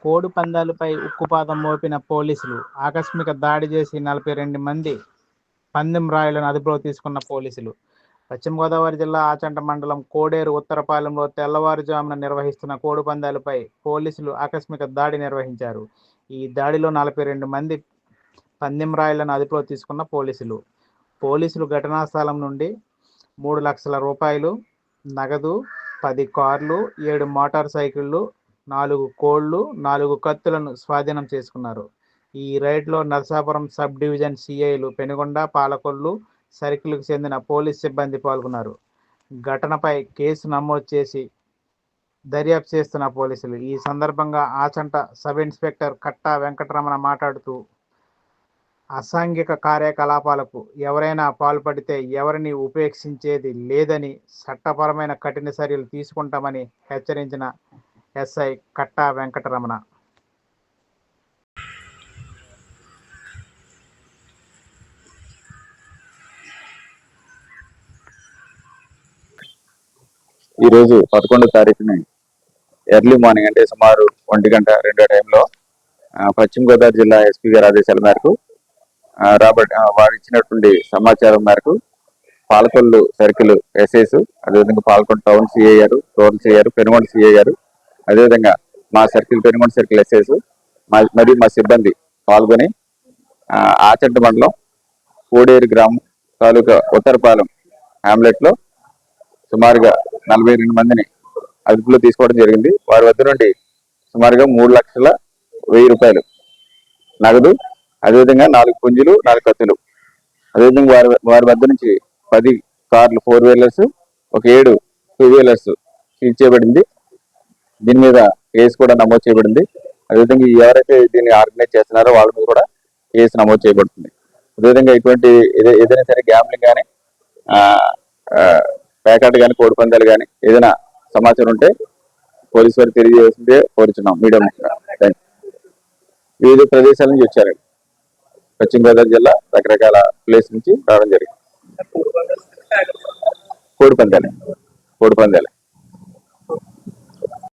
కోడి పందాలపై ఉక్కుపాదం మోపిన పోలీసులు. ఆకస్మిక దాడి చేసి 42 మంది పందెం రాయులను అదుపులో తీసుకున్న పోలీసులు. పశ్చిమ గోదావరి జిల్లా ఆచంట మండలం కోడేరు ఉత్తరపాలెంలో తెల్లవారుజామున నిర్వహిస్తున్న కోడి పందాలపై పోలీసులు ఆకస్మిక దాడి నిర్వహించారు. ఈ దాడిలో 42 మంది పందెం రాయులను అదుపులో తీసుకున్న పోలీసులు ఘటనా స్థలం నుండి 3 లక్షల రూపాయలు నగదు, 10 కార్లు, 7 మోటార్ సైకిళ్లు, 4 కోళ్లు, 4 కత్తులను స్వాధీనం చేసుకున్నారు. ఈ రైడ్లో నరసాపురం సబ్ డివిజన్ సిఐలు పెనుగొండ, పాలకొల్లు సర్కిల్కు చెందిన పోలీస్ సిబ్బంది పాల్గొన్నారు. ఘటనపై కేసు నమోదు చేసి దర్యాప్తు చేస్తున్న పోలీసులు. ఈ సందర్భంగా ఆచంట సబ్ ఇన్స్పెక్టర్ కట్టా వెంకటరమణ మాట్లాడుతూ, అసాంఘిక కార్యకలాపాలకు ఎవరైనా పాల్పడితే ఎవరిని ఉపేక్షించేది లేదని, చట్టపరమైన కఠిన చర్యలు తీసుకుంటామని హెచ్చరించిన ఎస్ఐ కట్టా వెంకటరమణ. ఈరోజు 11వ తారీఖుని ఎర్లీ మార్నింగ్ అంటే సుమారు 1 గంట 2 టైంలో పశ్చిమ గోదావరి జిల్లా ఎస్పీ గారి ఆదేశాల మేరకు వారు ఇచ్చినటువంటి సమాచారం మేరకు పాలకొల్లు సర్కిల్ ఎస్ఐస్, అదేవిధంగా పాలకొల్లు టౌన్ సిఐ గారు, రూరల్ సిఐ గారు, పెనుగొండ సిఐ గారు, అదేవిధంగా మా సర్కిల్ పెనుగొండ సర్కిల్ ఎస్ఐస్ మరియు మా సిబ్బంది పాల్గొని ఆచంట మండలం కోడేరు గ్రామం తాలూకా ఉత్తరపాలెం హ్యామ్లెట్లో సుమారుగా 42 మందిని అదుపులో తీసుకోవడం జరిగింది. వారి వద్ద నుండి సుమారుగా 3,01,000 రూపాయలు నగదు, అదేవిధంగా 4 పుంజులు, 4 కత్తులు, అదేవిధంగా వారి వద్ద నుంచి 10 కార్లు 4 వీలర్స్, ఒక 7 2 వీలర్స్ సీజ్ చేయబడింది. దీని మీద కేసు కూడా నమోదు చేయబడింది. అదేవిధంగా ఎవరైతే దీన్ని ఆర్గనైజ్ చేస్తున్నారో వాళ్ళ మీద కూడా కేసు నమోదు చేయబడుతుంది. అదేవిధంగా ఇటువంటి ఏదైనా సరే గ్యాంబ్లింగ్ కానీ, పేకాట కానీ, కోడి పందాలు కానీ ఏదైనా సమాచారం ఉంటే పోలీసు వారికి తెలియజేస్తుంటే కోరుచున్నాం. మీడియా వివిధ ప్రదేశాల నుంచి వచ్చారు. పశ్చిమ గోదావరి జిల్లా రకరకాల ప్లేస్ నుంచి రావడం జరిగింది. కోడి పందాలే.